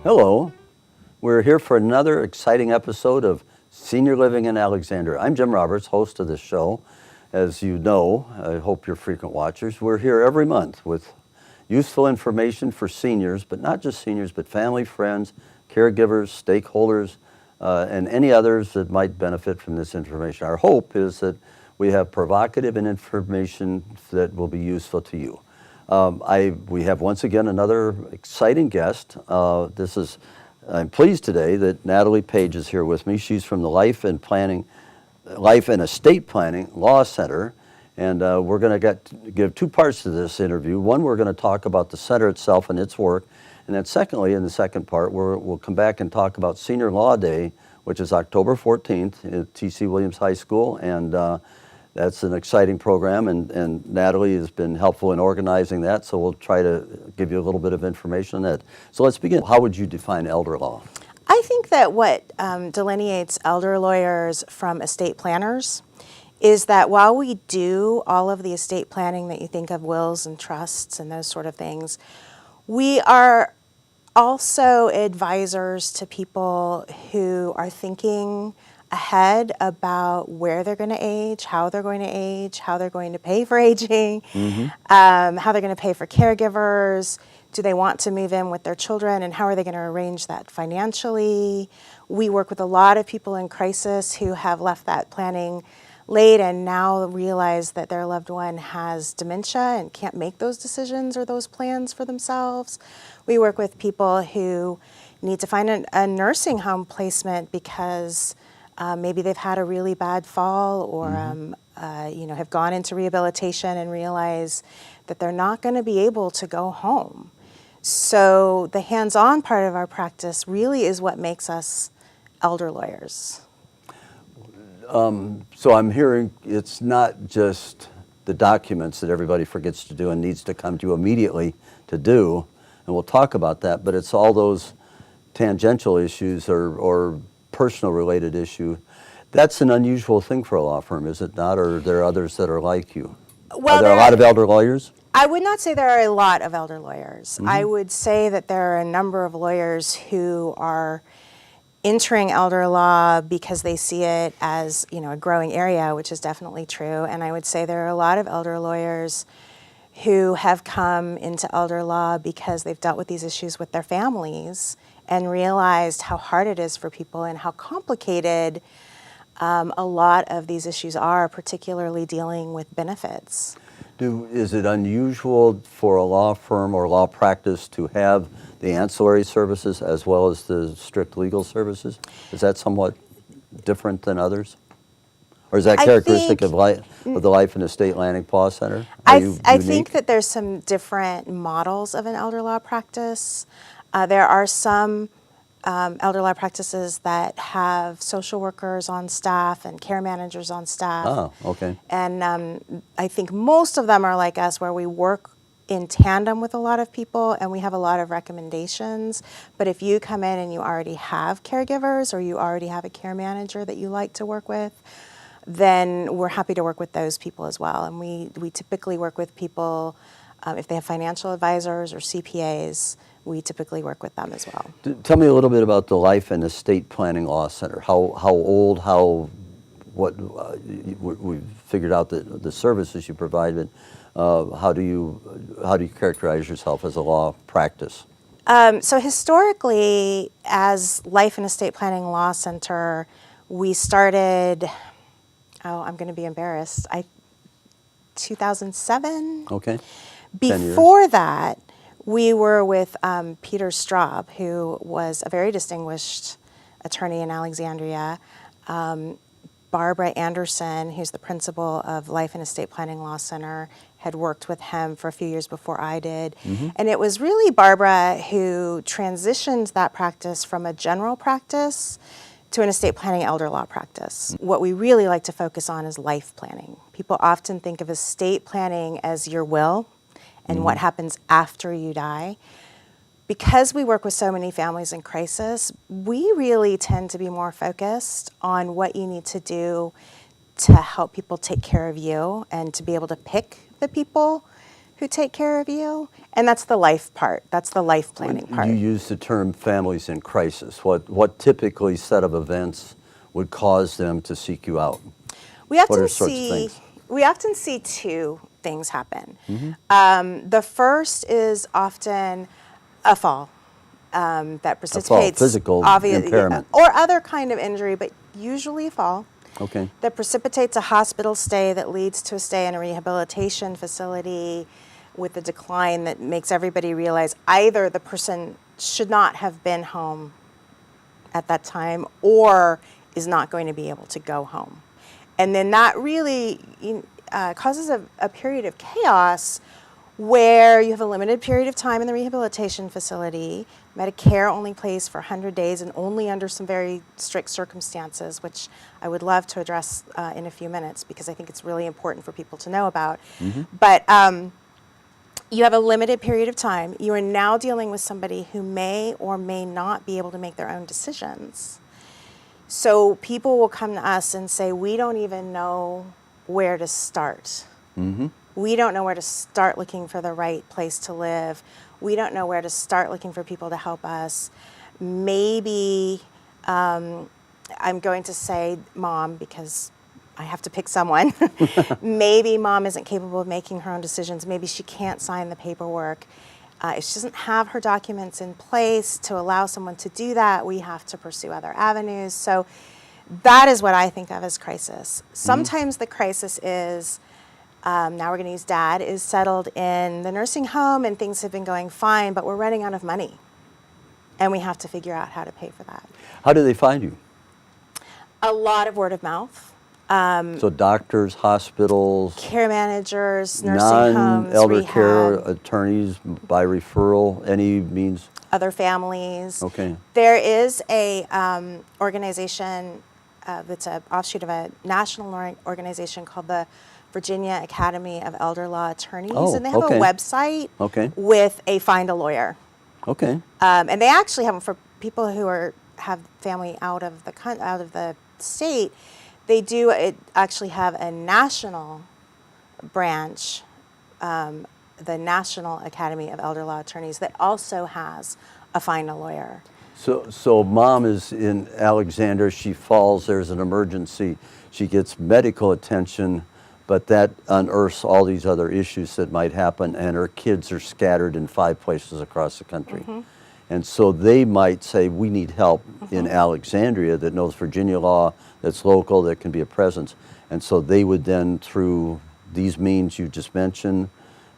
Hello, we're here for another exciting episode of Senior Living in Alexandria. I'm Jim Roberts, host of this show. As you know, I hope you're frequent watchers, we're here every month with useful information for seniors, but not just seniors, but family, friends, caregivers, stakeholders, and any others that might benefit from this information. Our hope is that we have provocative and information that will be useful to you. We have once again another exciting guest. I'm pleased today that Natalie Page is here with me. She's from the Life and Estate Planning Law Center, and we're going to give two parts to this interview. One, we're going to talk about the center itself and its work, and then secondly, in the second part, we'll come back and talk about Senior Law Day, which is October 14th at T.C. Williams High School, and that's an exciting program, and Natalie has been helpful in organizing that, so we'll try to give you a little bit of information on that. So let's begin. How would you define elder law? I think that what delineates elder lawyers from estate planners is that while we do all of the estate planning that you think of, wills and trusts and those sort of things, we are also advisors to people who are thinking ahead about where they're going to age, how they're going to age, how they're going to pay for aging, how they're going to pay for caregivers. Do they want to move in with their children, and how are they going to arrange that financially? We work with a lot of people in crisis who have left that planning late and now realize that their loved one has dementia and can't make those decisions or those plans for themselves. We work with people who need to find a nursing home placement because maybe they've had a really bad fall or have gone into rehabilitation and realize that they're not going to be able to go home. So the hands-on part of our practice really is what makes us elder lawyers. So I'm hearing it's not just the documents that everybody forgets to do and needs to come to you immediately to do, and we'll talk about that, but it's all those tangential issues or personal related issue. That's an unusual thing for a law firm, is it not? Or are there others that are like you? Well, are there a lot of elder lawyers? I would not say there are a lot of elder lawyers. I would say that there are a number of lawyers who are entering elder law because they see it as, a growing area, which is definitely true. And I would say there are a lot of elder lawyers who have come into elder law because they've dealt with these issues with their families and realized how hard it is for people and how complicated a lot of these issues are, particularly dealing with benefits. Is it unusual for a law firm or law practice to have the ancillary services as well as the strict legal services? Is that somewhat different than others? Or is that characteristic of the Life and Estate Planning Law Center? I think that there's some different models of an elder law practice. There are some elder law practices that have social workers on staff and care managers on staff. Oh, okay. And I think most of them are like us, where we work in tandem with a lot of people and we have a lot of recommendations. But if you come in and you already have caregivers or you already have a care manager that you like to work with, then we're happy to work with those people as well. And we typically work with people, if they have financial advisors or CPAs, we typically work with them as well. Tell me a little bit about the Life and Estate Planning Law Center. How old, we've figured out the services you provide, but how do you characterize yourself as a law practice? So historically, as Life and Estate Planning Law Center, we started, I'm going to be embarrassed, 2007? Okay. Before that, we were with Peter Straub, who was a very distinguished attorney in Alexandria. Barbara Anderson, who's the principal of Life and Estate Planning Law Center, had worked with him for a few years before I did. And it was really Barbara who transitioned that practice from a general practice to an estate planning elder law practice. What we really like to focus on is life planning. People often think of estate planning as your will and what happens after you die. Because we work with so many families in crisis, we really tend to be more focused on what you need to do to help people take care of you and to be able to pick the people who take care of you, and that's the life part. That's the life planning part. You use the term families in crisis. What typically set of events would cause them to seek you out? We What are often sorts of things? we often see two things happen. Mm-hmm. The first is often a fall that precipitates physical impairment. or other kind of injury, but usually a fall. Okay. That precipitates a hospital stay that leads to a stay in a rehabilitation facility with a decline that makes everybody realize either the person should not have been home at that time or is not going to be able to go home. And then that really causes a period of chaos where you have a limited period of time in the rehabilitation facility. Medicare only pays for 100 days and only under some very strict circumstances, which I would love to address in a few minutes because I think it's really important for people to know about. Mm-hmm. But you have a limited period of time. You are now dealing with somebody who may or may not be able to make their own decisions. So people will come to us and say, we don't even know where to start. Mm-hmm. We don't know where to start looking for the right place to live. We don't know where to start looking for people to help us. Maybe I'm going to say mom because I have to pick someone. Maybe mom isn't capable of making her own decisions. Maybe she can't sign the paperwork. If she doesn't have her documents in place to allow someone to do that, we have to pursue other avenues. So that is what I think of as crisis. Sometimes the crisis is, now we're going to use dad, is settled in the nursing home and things have been going fine, but we're running out of money. And we have to figure out how to pay for that. How do they find you? A lot of word of mouth. So doctors, hospitals, Care managers, nursing homes, non-elder rehab, care attorneys by referral, any means? other families. Okay. There is a organization that's an offshoot of a national organization called the Virginia Academy of Elder Law Attorneys, Oh, and they have okay. a website Okay. with a find a lawyer. Okay. And they actually have them for people who have family out of the state. They do actually have a national branch, the National Academy of Elder Law Attorneys, that also has a find a lawyer. So mom is in Alexander, she falls, there's an emergency, she gets medical attention, but that unearths all these other issues that might happen, and her kids are scattered in 5 places across the country. And so they might say, we need help in Alexandria that knows Virginia law, that's local, that can be a presence. And so they would then, through these means you just mentioned,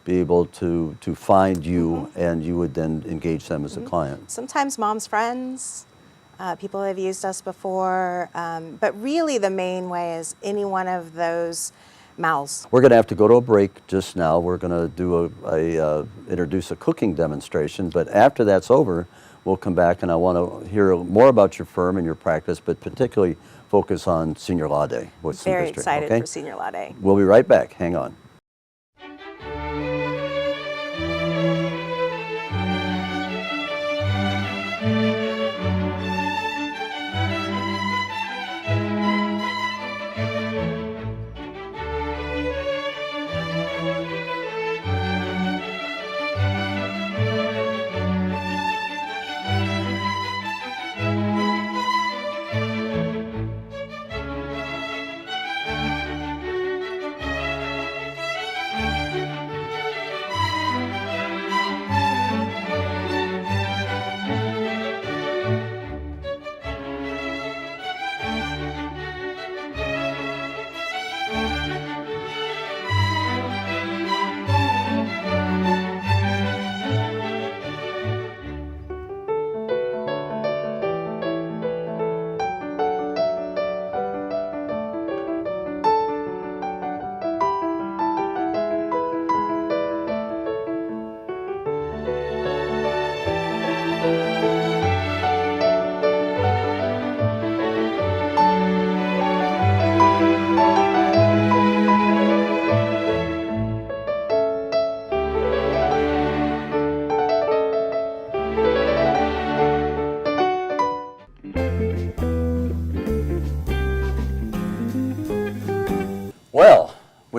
be able to find you, and you would then engage them as a client. Sometimes mom's friends, people have used us before, but really the main way is any one of those mouths. We're going to have to go to a break just now. We're going to do introduce a cooking demonstration, but after that's over, we'll come back and I want to hear more about your firm and your practice, but particularly focus on Senior Law Day. Very excited for Senior Law Day. We'll be right back. Hang on.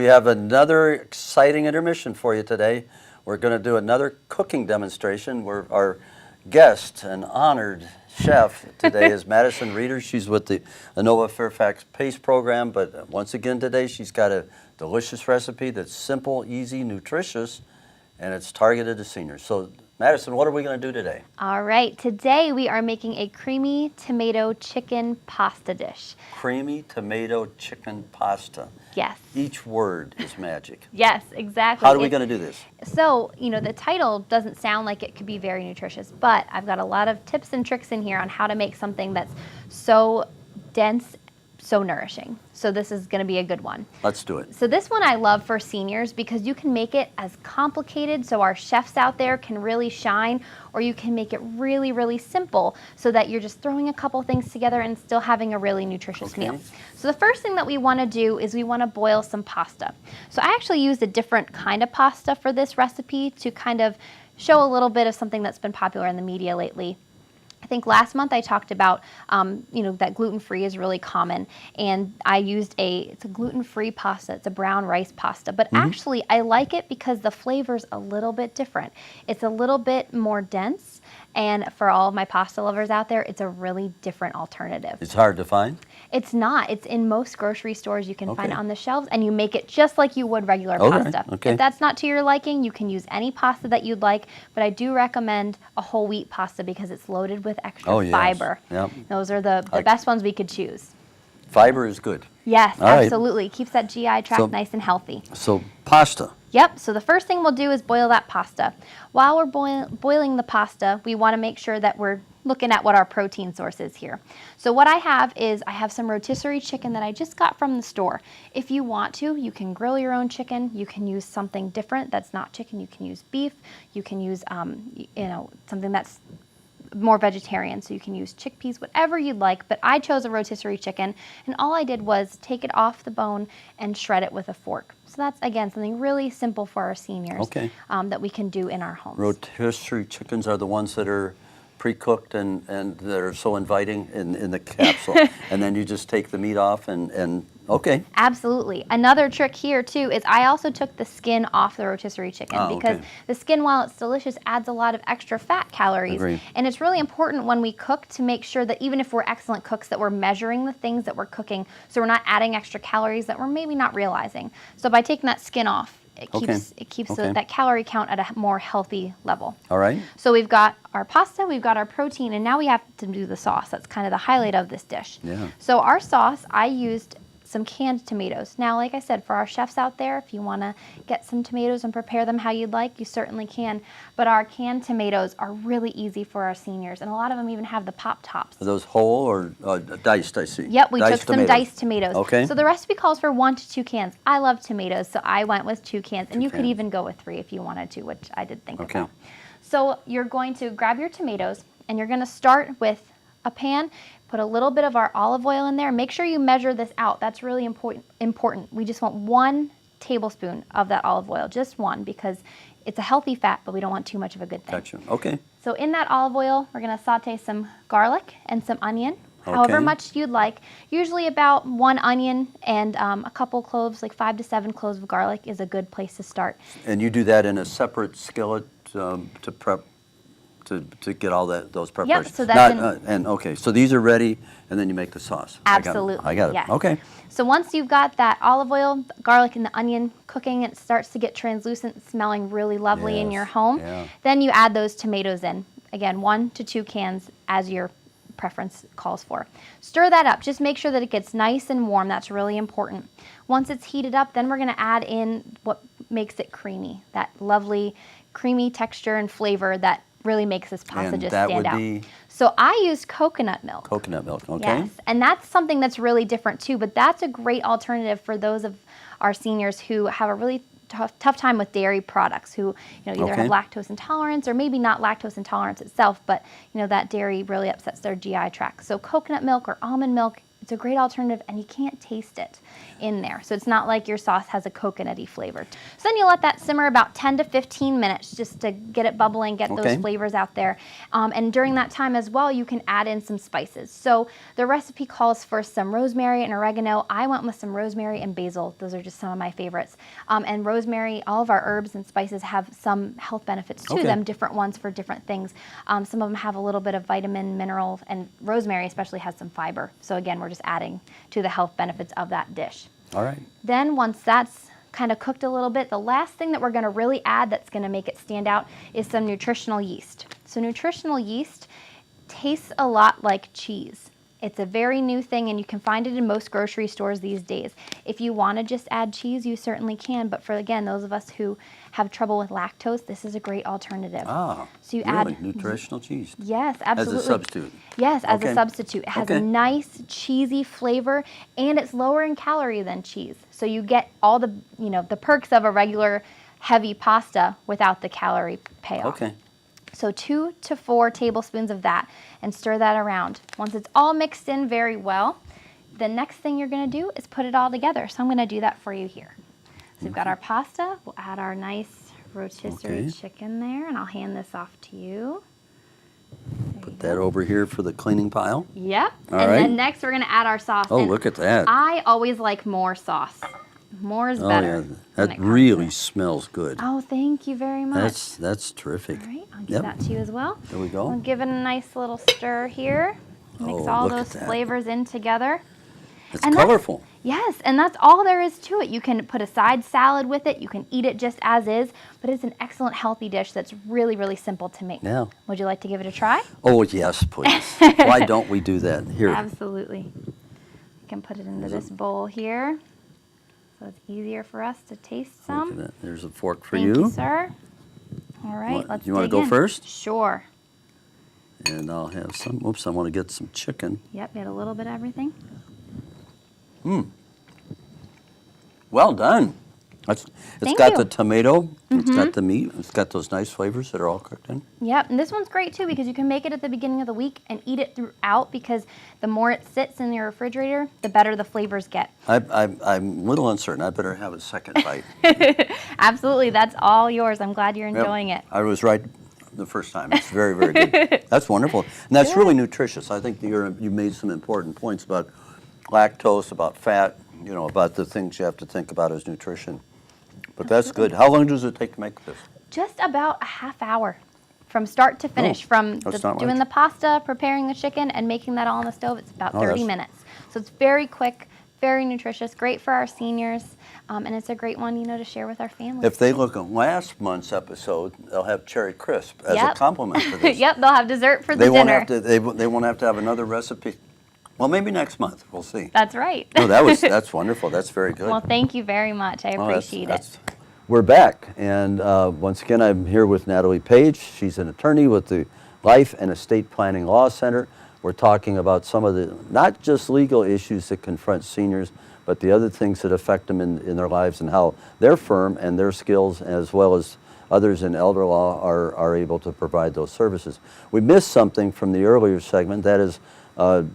we have another exciting intermission for you today. We're going to do another cooking demonstration where our guest, an honored chef today, is Madison Reeder. She's with the Inova Fairfax PACE program, but once again today she's got a delicious recipe that's simple, easy, nutritious, and it's targeted to seniors. So Madison, what are we going to do today? All right, today we are making a creamy tomato chicken pasta dish. Creamy tomato chicken pasta. Yes. Each word is magic. Yes, exactly. How are we going to do this? So, the title doesn't sound like it could be very nutritious, but I've got a lot of tips and tricks in here on how to make something that's so dense, so nourishing. So this is going to be a good one. Let's do it. So this one I love for seniors because you can make it as complicated so our chefs out there can really shine, or you can make it really, really simple so that you're just throwing a couple things together and still having a really nutritious meal. So the first thing that we want to do is we want to boil some pasta. So I actually used a different kind of pasta for this recipe to kind of show a little bit of something that's been popular in the media lately. I think last month I talked about, that gluten-free is really common, and I used it's a gluten-free pasta. It's a brown rice pasta, but actually I like it because the flavor's a little bit different. It's a little bit more dense, and for all of my pasta lovers out there, it's a really different alternative. It's hard to find? It's not. It's in most grocery stores. You can find it on the shelves, and you make it just like you would regular pasta. If that's not to your liking, you can use any pasta that you'd like, but I do recommend a whole wheat pasta because it's loaded with extra fiber. Yep. Those are the best ones we could choose. Fiber is good. Yes, All right. absolutely. Keeps that GI tract nice and healthy. So pasta. Yep, so the first thing we'll do is boil that pasta. While we're boiling the pasta, we want to make sure that we're looking at what our protein source is here. So what I have is some rotisserie chicken that I just got from the store. If you want to, you can grill your own chicken. You can use something different that's not chicken. You can use beef. You can use, something that's more vegetarian, so you can use chickpeas, whatever you'd like, but I chose a rotisserie chicken, and all I did was take it off the bone and shred it with a fork. So that's, again, something really simple for our seniors that we can do in our homes. Rotisserie chickens are the ones that are pre-cooked and that are so inviting in the capsule, and then you just take the meat off and Absolutely. Another trick here too is I also took the skin off the rotisserie chicken because the skin, while it's delicious, adds a lot of extra fat calories. Agreed. And it's really important when we cook to make sure that even if we're excellent cooks, that we're measuring the things that we're cooking so we're not adding extra calories that we're maybe not realizing. So by taking that skin off, it keeps that calorie count at a more healthy level. All right. So we've got our pasta, we've got our protein, and now we have to do the sauce. That's kind of the highlight of this dish. Yeah. So our sauce, I used some canned tomatoes. Now, like I said, for our chefs out there, if you want to get some tomatoes and prepare them how you'd like, you certainly can. But our canned tomatoes are really easy for our seniors, and a lot of them even have the pop tops. Are those whole or diced, I see? Yep, we took some diced tomatoes. Okay. So the recipe calls for 1 to 2 cans. I love tomatoes, so I went with 2 cans, and you could even go with 3 if you wanted to, which I did think about. So you're going to grab your tomatoes, and you're going to start with a pan. Put a little bit of our olive oil in there. Make sure you measure this out. That's really important. We just want 1 tablespoon of that olive oil, just 1, because it's a healthy fat, but we don't want too much of a good thing. Gotcha. Okay. So in that olive oil, we're going to saute some garlic and some onion, however much you'd like. Usually about 1 onion and a couple cloves, like 5 to 7 cloves of garlic is a good place to start. And you do that in a separate skillet to prep to get all those preparations. Yep, so that's so these are ready, and then you make the sauce. Absolutely. I got it. Yes. Okay. So once you've got that olive oil, garlic, and the onion cooking, it starts to get translucent, smelling really lovely in your home. Yeah. Then you add those tomatoes in. Again, 1 to 2 cans as your preference calls for. Stir that up. Just make sure that it gets nice and warm. That's really important. Once it's heated up, then we're going to add in what makes it creamy, that lovely creamy texture and flavor that really makes this pasta just stand out. So I used coconut milk. Coconut milk, okay. Yes, and that's something that's really different too, but that's a great alternative for those of our seniors who have a really tough time with dairy products, who either have lactose intolerance or maybe not lactose intolerance itself, but that dairy really upsets their GI tract. So coconut milk or almond milk It's a great alternative, and you can't taste it in there. So it's not like your sauce has a coconutty flavor. So then you let that simmer about 10 to 15 minutes just to get it bubbling, get those flavors out there. And during that time as well, you can add in some spices. So the recipe calls for some rosemary and oregano. I went with some rosemary and basil. Those are just some of my favorites. And rosemary, all of our herbs and spices have some health benefits to them, different ones for different things. Some of them have a little bit of vitamin, mineral, and rosemary especially has some fiber. So again, we're just adding to the health benefits of that dish. All right. Then once that's kind of cooked a little bit, the last thing that we're going to really add that's going to make it stand out is some nutritional yeast. So nutritional yeast tastes a lot like cheese. It's a very new thing, and you can find it in most grocery stores these days. If you want to just add cheese, you certainly can, but for, again, those of us who have trouble with lactose, this is a great alternative. Ah, so you really? add nutritional cheese? Yes, absolutely. As a substitute? Yes, as a substitute. It has a nice cheesy flavor, and it's lower in calorie than cheese. So you get all the, the perks of a regular heavy pasta without the calorie payoff. Okay. So 2 to 4 tablespoons of that, and stir that around. Once it's all mixed in very well, the next thing you're going to do is put it all together. So I'm going to do that for you here. So we've got our pasta. We'll add our nice rotisserie chicken there, and I'll hand this off to you. Put that over here for the cleaning pile. Yep. All and right. then next we're going to add our sauce. Oh, and look at that. I always like more sauce. More is better. Oh, yeah. That really smells good. Oh, thank you very much. That's terrific. All right, I'll give that to you as well. There we go. We'll give it a nice little stir here. Mix all those flavors in together. It's colorful. Yes, and that's all there is to it. You can put a side salad with it. You can eat it just as is, but it's an excellent healthy dish that's really, really simple to make. Yeah. Would you like to give it a try? Oh, yes, please. Why don't we do that? Here. Absolutely. You can put it into this bowl here, so it's easier for us to taste some. Look at that. There's a fork for Thank you. you, sir. All right, let's You want to dig go in. first? Sure. And I'll have some. Oops, I want to get some chicken. Yep, get a little bit of everything. Well done. It's Thank got you. the tomato. It's got the meat. It's got those nice flavors that are all cooked in. Yep, and this one's great too because you can make it at the beginning of the week and eat it throughout because the more it sits in your refrigerator, the better the flavors get. I'm a little uncertain. I better have a second bite. Absolutely, that's all yours. I'm glad you're enjoying it. I was right the first time. It's very, very good. That's wonderful. And that's really nutritious. I think you made some important points about lactose, about fat, about the things you have to think about as nutrition. But that's good. How long does it take to make this? Just about a half hour from start to finish. From doing the pasta, preparing the chicken, and making that all on the stove, it's about 30 minutes. So it's very quick, very nutritious, great for our seniors, and it's a great one, to share with our families. If they look at last month's episode, they'll have cherry crisp as a compliment to this. Yep, they'll have dessert for the dinner. They won't have to have another recipe. Well, maybe next month. We'll see. That's right. No, that's wonderful. That's very good. Well, thank you very much. I appreciate it. We're back, and once again, I'm here with Natalie Page. She's an attorney with the Life and Estate Planning Law Center. We're talking about some of the, not just legal issues that confront seniors, but the other things that affect them in their lives and how their firm and their skills, as well as others in elder law, are able to provide those services. We missed something from the earlier segment. That is,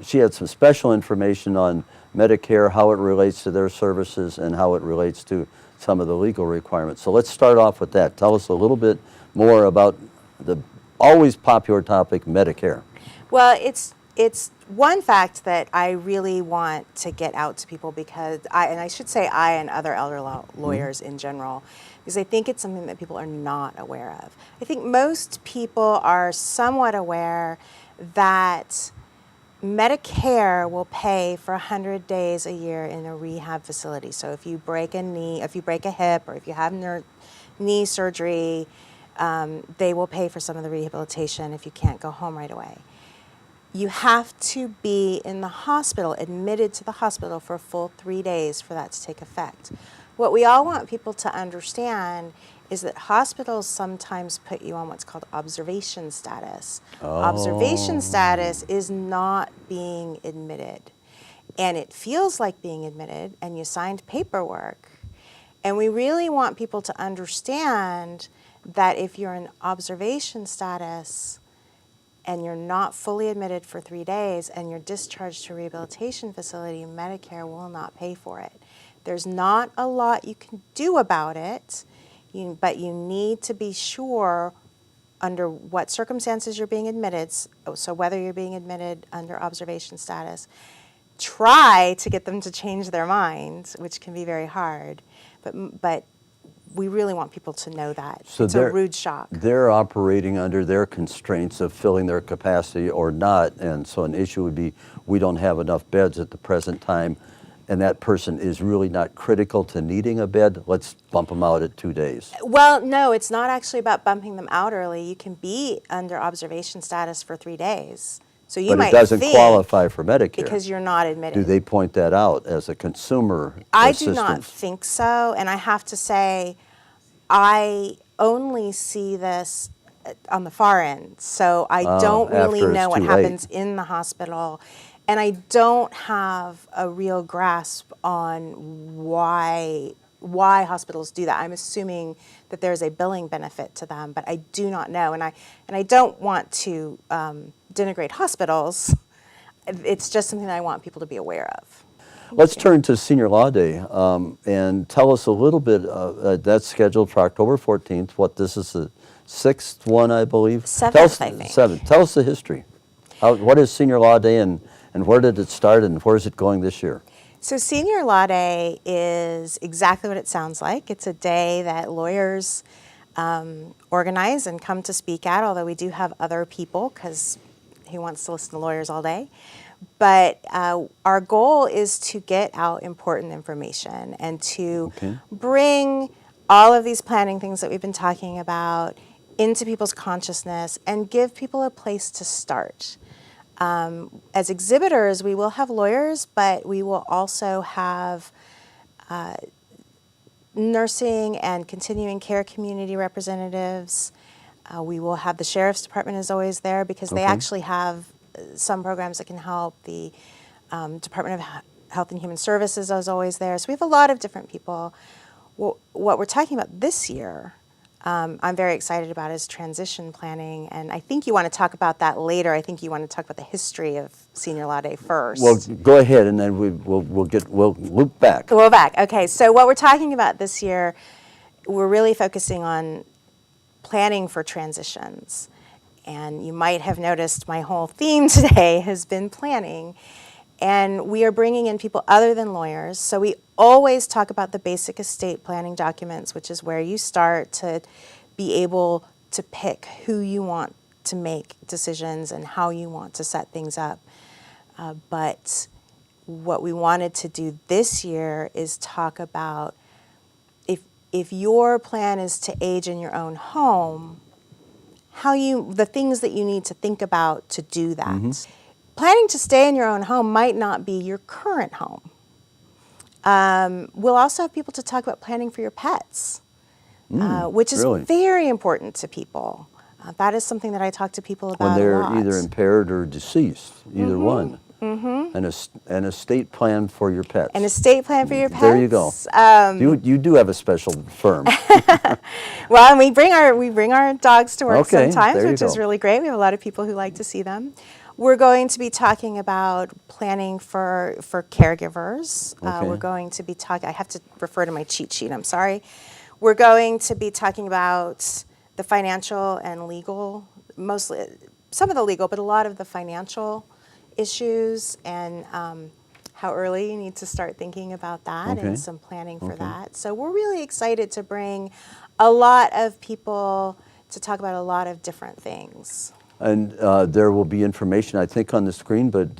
she had some special information on Medicare, how it relates to their services, and how it relates to some of the legal requirements. So let's start off with that. Tell us a little bit more about the always popular topic, Medicare. Well, it's one fact that I really want to get out to people because I should say I and other elder law lawyers in general, because I think it's something that people are not aware of. I think most people are somewhat aware that Medicare will pay for 100 days a year in a rehab facility. So if you break a knee, if you break a hip, or if you have knee surgery, they will pay for some of the rehabilitation if you can't go home right away. You have to be in the hospital, admitted to the hospital for a full 3 days for that to take effect. What we all want people to understand is that hospitals sometimes put you on what's called observation status. Oh. Observation status is not being admitted. And it feels like being admitted, and you signed paperwork. And we really want people to understand that if you're in observation status and you're not fully admitted for 3 days and you're discharged to a rehabilitation facility, Medicare will not pay for it. There's not a lot you can do about it, but you need to be sure under what circumstances you're being admitted, so whether you're being admitted under observation status. Try to get them to change their minds, which can be very hard, but we really want people to know that. So it's a rude shock. They're operating under their constraints of filling their capacity or not, and so an issue would be we don't have enough beds at the present time, and that person is really not critical to needing a bed. Let's bump them out at 2 days. Well, no, it's not actually about bumping them out early. You can be under observation status for 3 days. So you But might it doesn't think qualify for Medicare. because you're not admitted. Do they point that out as a consumer I assistance? do not think so, and I have to say, I only see this on the far end, so I don't really after it's know what too happens late. in the hospital, and I don't have a real grasp on why hospitals do that. I'm assuming that there's a billing benefit to them, but I do not know, and I don't want to denigrate hospitals. It's just something that I want people to be aware of. Let's turn to Senior Law Day and tell us a little bit. That's scheduled for October 14th. This is the 6th one, I believe? Seventh, I think. 7th. Tell us the history. What is Senior Law Day and where did it start and where is it going this year? So Senior Law Day is exactly what it sounds like. It's a day that lawyers organize and come to speak at, although we do have other people because who wants to listen to lawyers all day? But our goal is to get out important information and to bring all of these planning things that we've been talking about into people's consciousness and give people a place to start. As exhibitors, we will have lawyers, but we will also have nursing and continuing care community representatives. We will have the Sheriff's Department is always there because they actually have some programs that can help. The Department of Health and Human Services is always there. So we have a lot of different people. What we're talking about this year, I'm very excited about, is transition planning. And I think you want to talk about that later. I think you want to talk about the history of Senior Law Day first. Well, go ahead and then we'll loop back. We'll back. Okay, so what we're talking about this year, we're really focusing on planning for transitions. And you might have noticed my whole theme today has been planning. And we are bringing in people other than lawyers. So we always talk about the basic estate planning documents, which is where you start to be able to pick who you want to make decisions and how you want to set things up. But what we wanted to do this year is talk about if your plan is to age in your own home, the things that you need to think about to do that. Planning to stay in your own home might not be your current home. We'll also have people to talk about planning for your pets, which is very important to people. That is something that I talk to people about when they're a lot. either impaired or deceased, either one. An estate plan for your pets. An estate plan for your pets. There you go. You do have a special firm. Well, and we bring our dogs to work sometimes, which is go. really great. We have a lot of people who like to see them. We're going to be talking about planning for caregivers. We're going to be talking, I have to refer to my cheat sheet, I'm sorry. We're going to be talking about the financial and legal, mostly, some of the legal, but a lot of the financial issues and how early you need to start thinking about that and some planning for that. So we're really excited to bring a lot of people to talk about a lot of different things. And there will be information, I think, on the screen, but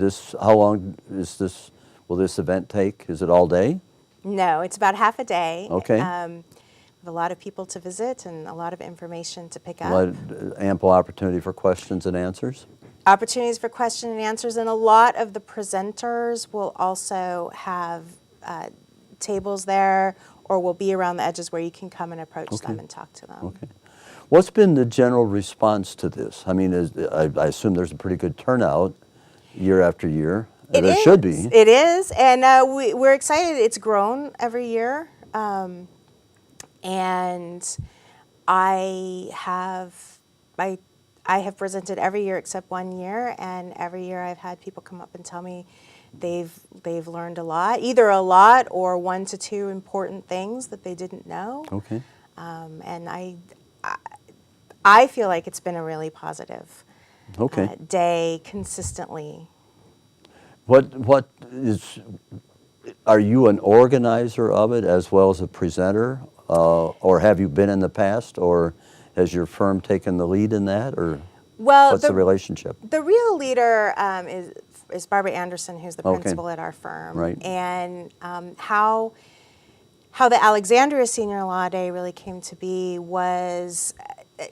how long will this event take? Is it all day? No, it's about half a day. Okay. We have a lot of people to visit and a lot of information to pick up. Ample opportunity for questions and answers? Opportunities for question and answers, and a lot of the presenters will also have tables there or will be around the edges where you can come and approach them and talk to them. Okay. What's been the general response to this? I mean, I assume there's a pretty good turnout year after year. There should be. It is, and we're excited. It's grown every year, and I I have presented every year except 1 year, and every year I've had people come up and tell me they've learned a lot, either a lot or 1 to 2 important things that they didn't know. Okay. And I feel like it's been a really positive Okay. day consistently. What is, are you an organizer of it as well as a presenter? Or have you been in the past, or has your firm taken the lead in that, or Well, what's the relationship? The real leader is Barbara Anderson, who's the Okay. principal at our firm. Right. And how the Alexandria Senior Law Day really came to be was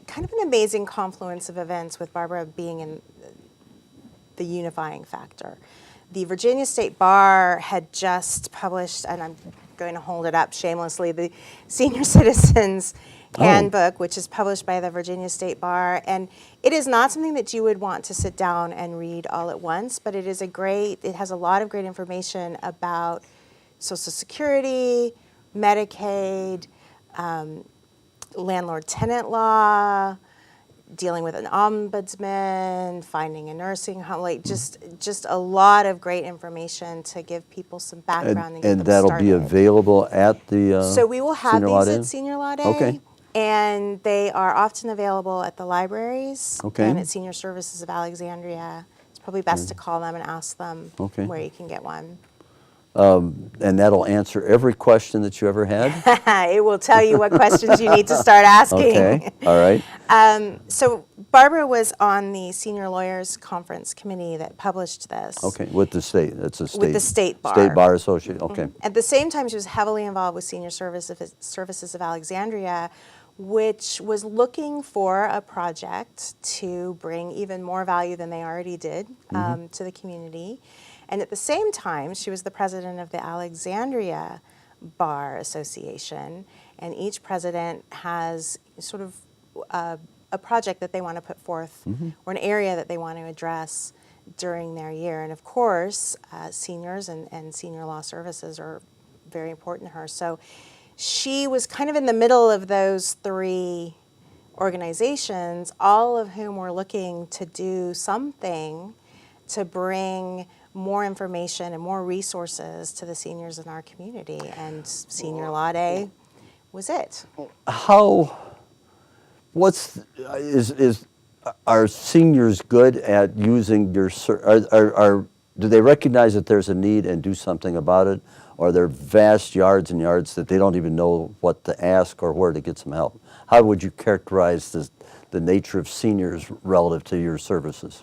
kind of an amazing confluence of events, with Barbara being in the unifying factor. The Virginia State Bar had just published, and I'm going to hold it up shamelessly, the Senior Citizens Handbook, which is published by the Virginia State Bar. And it is not something that you would want to sit down and read all at once, but it has a lot of great information about Social Security, Medicaid, landlord-tenant law, dealing with an ombudsman, finding a nursing home, like just a lot of great information to give people some background and get And them that'll started. be available at the So we will have Senior Law these Day? at Senior Law Day. Okay. And they are often available at the libraries Okay. and at Senior Services of Alexandria. It's probably best to call them and ask them Okay. where you can get one. And that'll answer every question that you ever had? It will tell you what questions you need to start asking. Okay, all right. So Barbara was on the Senior Lawyers Conference Committee that published this. Okay, with the state, it's a state. With the State Bar. State Bar Association, okay. At the same time, she was heavily involved with Senior Services of Alexandria, which was looking for a project to bring even more value than they already did to the community. And at the same time, she was the president of the Alexandria Bar Association, and each president has sort of a project that they want to put forth or an area that they want to address during their year. And of course, seniors and senior law services are very important to her. So she was kind of in the middle of those 3 organizations, all of whom were looking to do something to bring more information and more resources to the seniors in our community. And Senior Law Day was it. Are seniors good at using your, do they recognize that there's a need and do something about it? Or are there vast yards and yards that they don't even know what to ask or where to get some help? How would you characterize the nature of seniors relative to your services?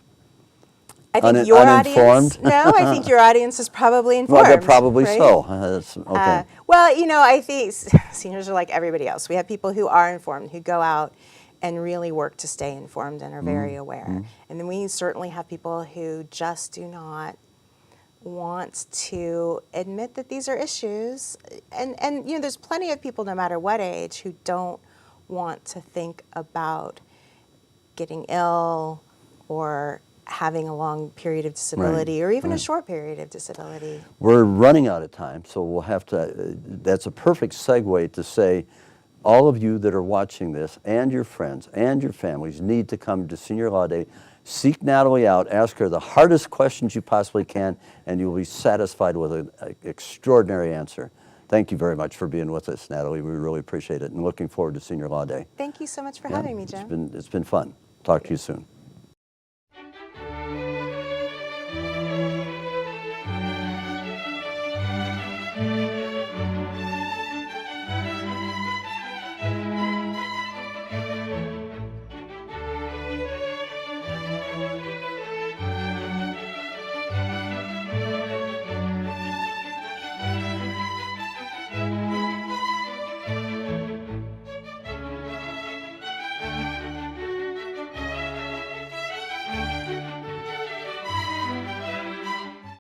I think your audience, uninformed? no, I think your audience is probably informed. Well, probably right? so. That's, okay. Well, you know, I think seniors are like everybody else. We have people who are informed, who go out and really work to stay informed and are very aware. And then we certainly have people who just do not want to admit that these are issues. And you know, there's plenty of people, no matter what age, who don't want to think about getting ill or having a long period of disability or even a short period of disability. We're running out of time, so we'll have to, that's a perfect segue to say, all of you that are watching this and your friends and your families need to come to Senior Law Day. Seek Natalie out, ask her the hardest questions you possibly can, and you'll be satisfied with an extraordinary answer. Thank you very much for being with us, Natalie. We really appreciate it, and looking forward to Senior Law Day. Thank you so much for having me, Jim. It's been fun. Talk to you soon.